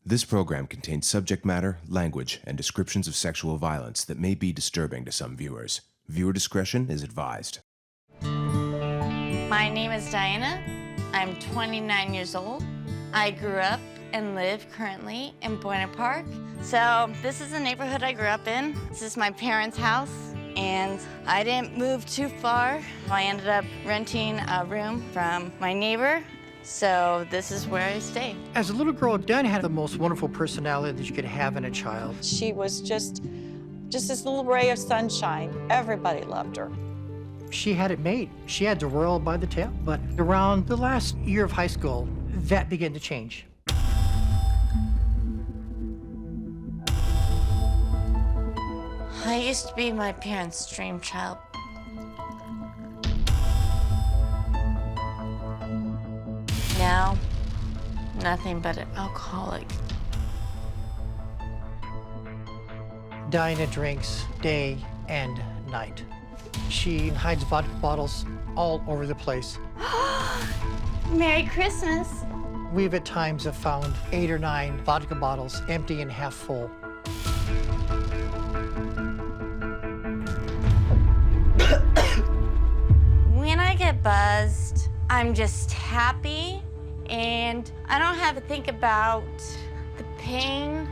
This program contains subject matter, language, and descriptions of sexual violence that may be disturbing to some viewers. Viewer discretion is advised. My name is Diana. I'm 29 years old. I grew up and live currently in Buena Park. So this is the neighborhood I grew up in. This is my parents' house, and I didn't move too far. I ended up renting a room from my neighbor. So this is where I stay. As a little girl, Diana had the most wonderful personality that you could have in a child. She was just this little ray of sunshine. Everybody loved her. She had it made. She had the royal by the tail. But around the last year of high school, that began to change. I used to be my parents' dream child. Now, nothing but an alcoholic. Diana drinks day and night. She hides vodka bottles all over the place. Merry Christmas. We've at times have found 8 or 9 vodka bottles, empty and half full. When I get buzzed, I'm just happy, and I don't have to think about the pain,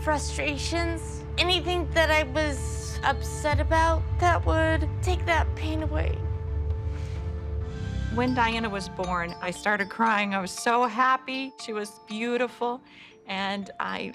frustrations, anything that I was upset about that would take that pain away. When Diana was born, I started crying. I was so happy. She was beautiful, and I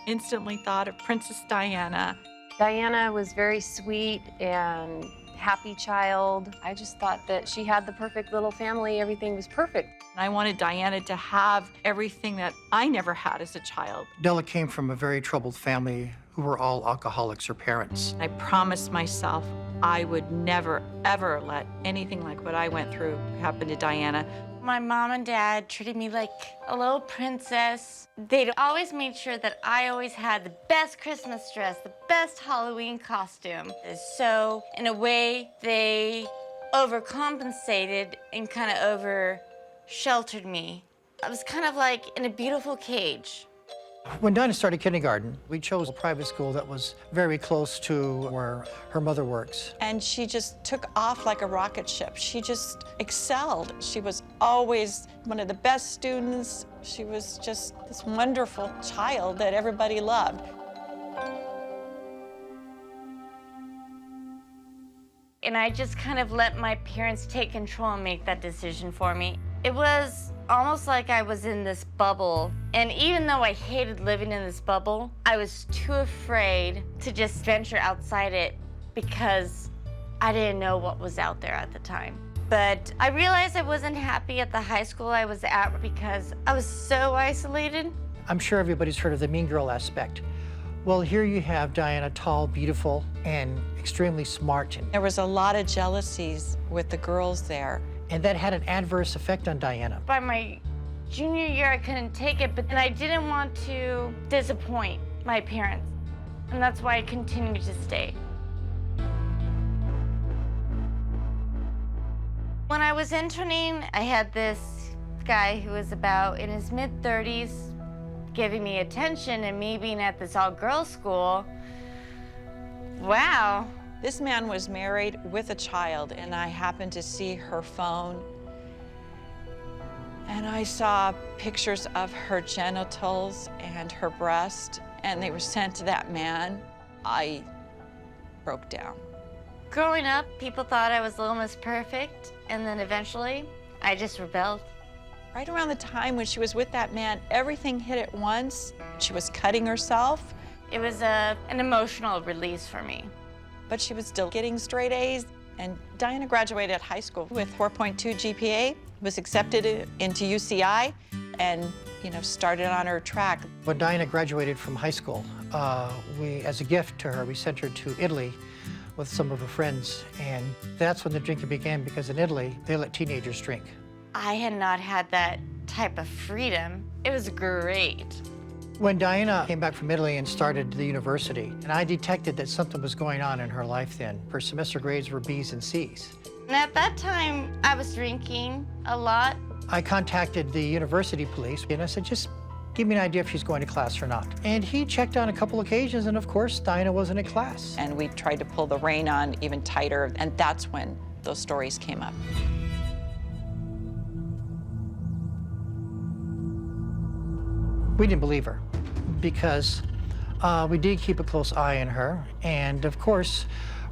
instantly thought of Princess Diana. Diana was very sweet and happy child. I just thought that she had the perfect little family. Everything was perfect. I wanted Diana to have everything that I never had as a child. Della came from a very troubled family who were all alcoholics, her parents. I promised myself I would never, ever let anything like what I went through happen to Diana. My mom and dad treated me like a little princess. They'd always made sure that I always had the best Christmas dress, the best Halloween costume. So, in a way, they overcompensated and kind of over-sheltered me. I was kind of like in a beautiful cage. When Diana started kindergarten, we chose a private school that was very close to where her mother works. And she just took off like a rocket ship. She just excelled. She was always one of the best students. She was just this wonderful child that everybody loved. And I just kind of let my parents take control and make that decision for me. It was almost like I was in this bubble. And even though I hated living in this bubble, I was too afraid to just venture outside it because I didn't know what was out there at the time. But I realized I wasn't happy at the high school I was at because I was so isolated. I'm sure everybody's heard of the mean girl aspect. Well, here you have Diana, tall, beautiful, and extremely smart. There was a lot of jealousies with the girls there. And that had an adverse effect on Diana. By my junior year, I couldn't take it, but then I didn't want to disappoint my parents. And that's why I continued to stay. When I was interning, I had this guy who was about in his mid-30s giving me attention, and me being at this all-girls school. Wow. This man was married with a child, and I happened to see her phone. And I saw pictures of her genitals and her breast, and they were sent to that man. I broke down. Growing up, people thought I was Little Miss Perfect, and then eventually, I just rebelled. Right around the time when she was with that man, everything hit at once. She was cutting herself. It was an emotional release for me. But she was still getting straight A's. And Diana graduated high school with 4.2 GPA, was accepted into UCI, and started on her track. When Diana graduated from high school, as a gift to her, we sent her to Italy with some of her friends. And that's when the drinking began, because in Italy, they let teenagers drink. I had not had that type of freedom. It was great. When Diana came back from Italy and started the university, and I detected that something was going on in her life then. Her semester grades were B's and C's. And at that time, I was drinking a lot. I contacted the university police, and I said, just give me an idea if she's going to class or not. And he checked on a couple occasions, and of course, Diana wasn't in class. And we tried to pull the rein on even tighter, and that's when those stories came up. We didn't believe her because we did keep a close eye on her. And of course,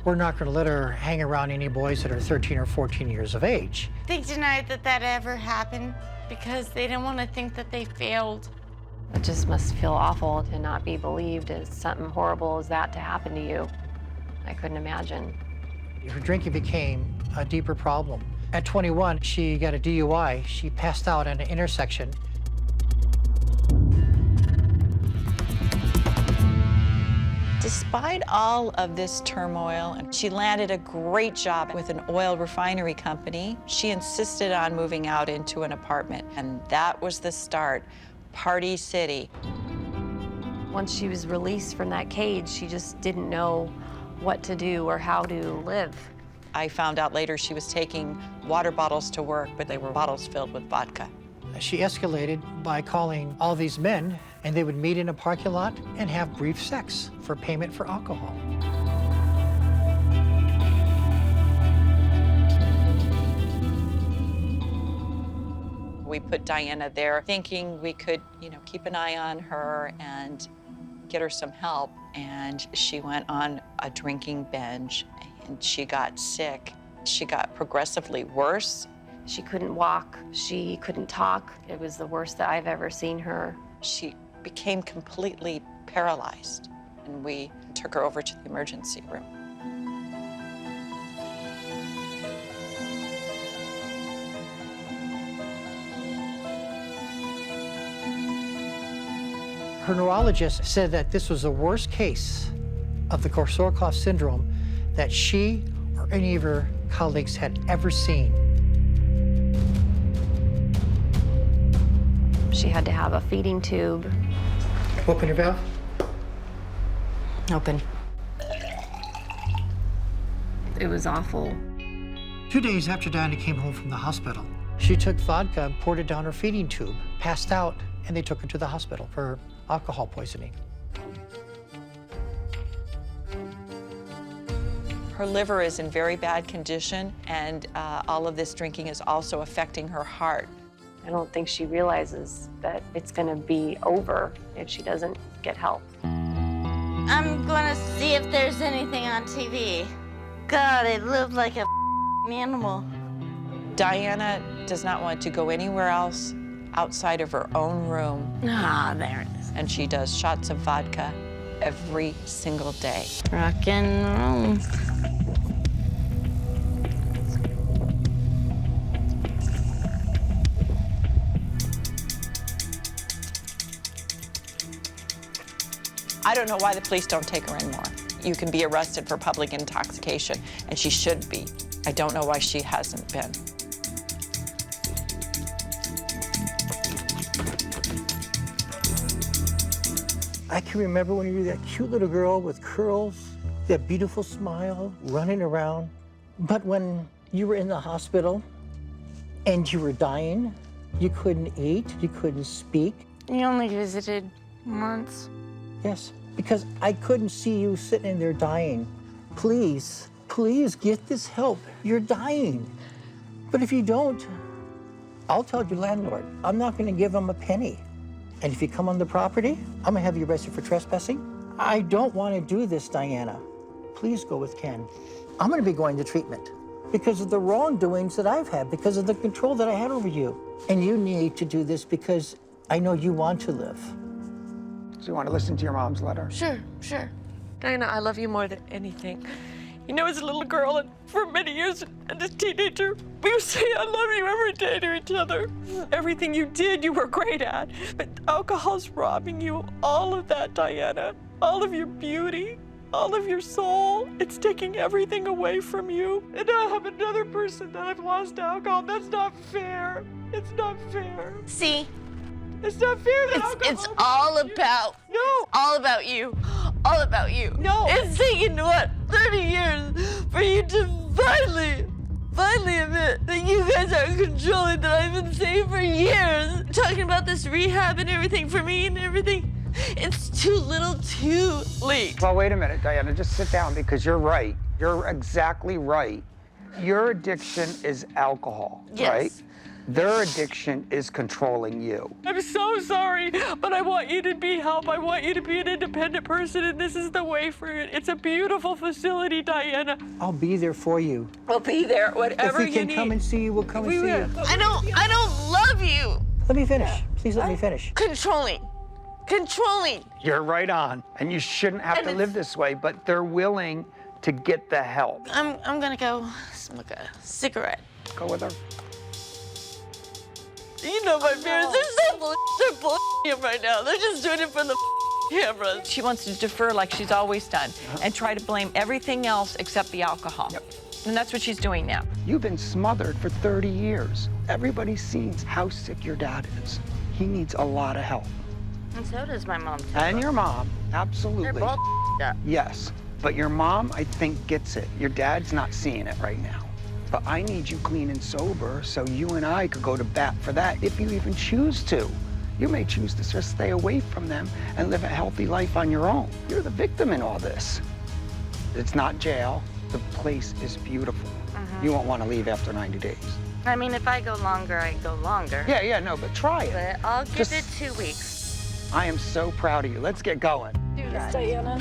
we're not going to let her hang around any boys that are 13 or 14 years of age. They denied that that ever happened because they didn't want to think that they failed. It just must feel awful to not be believed as something horrible as that to happen to you. I couldn't imagine. Her drinking became a deeper problem. At 21, she got a DUI. She passed out at an intersection. Despite all of this turmoil, she landed a great job with an oil refinery company. She insisted on moving out into an apartment, and that was the start. Party City. Once she was released from that cage, she just didn't know what to do or how to live. I found out later she was taking water bottles to work, but they were bottles filled with vodka. She escalated by calling all these men, and they would meet in a parking lot and have brief sex for payment for alcohol. We put Diana there thinking we could, keep an eye on her and get her some help. And she went on a drinking binge and she got sick. She got progressively worse. She couldn't walk, she couldn't talk. It was the worst that I've ever seen her. She became completely paralyzed, and we took her over to the emergency room. Her neurologist said that this was the worst case of the Korsakoff syndrome that she or any of her colleagues had ever seen. She had to have a feeding tube. Open your valve. Open. It was awful. 2 days after Diana came home from the hospital, she took vodka and poured it down her feeding tube, passed out, and they took her to the hospital for alcohol poisoning. Her liver is in very bad condition, and all of this drinking is also affecting her heart. I don't think she realizes that it's gonna be over if she doesn't get help. I'm gonna see if there's anything on TV. God, it lived like a animal. Diana does not want to go anywhere else outside of her own room, Ah, there it is. and she does shots of vodka every single day. Rock and roll. I don't know why the police don't take her in more. You can be arrested for public intoxication, and she should be. I don't know why she hasn't been. I can remember when you were that cute little girl with curls, that beautiful smile, running around. But when you were in the hospital and you were dying, you couldn't eat, you couldn't speak. You only visited once. Yes, because I couldn't see you sitting in there dying. Please, please get this help. You're dying. But if you don't, I'll tell your landlord. I'm not going to give him a penny. And if you come on the property, I'm going to have you arrested for trespassing. I don't want to do this, Diana. Please go with Ken. I'm going to be going to treatment because of the wrongdoings that I've had, because of the control that I had over you. And you need to do this because I know you want to live. So you want to listen to your mom's letter? Sure. Diana, I love you more than anything. As a little girl and for many years as a teenager, we would say I love you every day to each other. Everything you did, you were great at. But alcohol's robbing you of all of that, Diana. All of your beauty, all of your soul. It's taking everything away from you. And I have another person that I've lost to alcohol. That's not fair. It's not fair. See, It's not fair that it's alcohol... all about, No. all about you. All about you. No. It's taken, 30 years for you to finally finally admit that you guys are controlling that I've been saying for years. Talking about this rehab and everything for me and everything. It's too little too late. Well, wait a minute, Diana. Just sit down because you're right. You're exactly right. Your addiction is alcohol, Yes. right? Their addiction is controlling you. I'm so sorry, but I want you to be help. I want you to be an independent person, and this is the way for it. It's a beautiful facility, Diana. I'll be there for you. I'll be there, whatever If we can come and see you, we'll come and see you. I don't love you. Let me finish. Please let me finish. Controlling. You're right on. And you shouldn't have to live this way, but they're willing to get the help. I'm gonna go smoke a cigarette. Go with her. You know my parents, they're bullshitting right now. They're just doing it for the cameras. She wants to defer like she's always done and try to blame everything else except the alcohol. Yep. And that's what she's doing now. You've been smothered for 30 years. Everybody sees how sick your dad is. He needs a lot of help. And so does my mom, too. And your mom, absolutely. They're both up. Yes, but your mom, I think, gets it. Your dad's not seeing it right now. But I need you clean and sober so you and I could go to bat for that if you even choose to. You may choose to just stay away from them and live a healthy life on your own. You're the victim in all this. It's not jail. The place is beautiful. You won't want to leave after 90 days. I mean, if I go longer, I go longer. Yeah, no, but try it. But I'll give Just- it 2 weeks. I am so proud of you. Let's get going. Diana.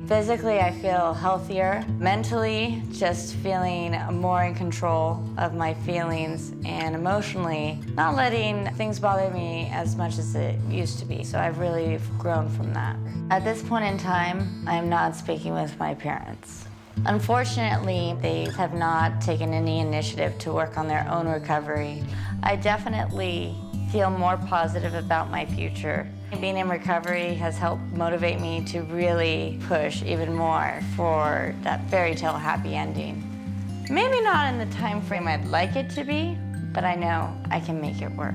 Physically, I feel healthier. Mentally, just feeling more in control of my feelings, and emotionally, not letting things bother me as much as it used to be. So I've really grown from that. At this point in time, I'm not speaking with my parents. Unfortunately, they have not taken any initiative to work on their own recovery. I definitely feel more positive about my future. Being in recovery has helped motivate me to really push even more for that fairy tale happy ending. Maybe not in the time frame I'd like it to be, but I know I can make it work.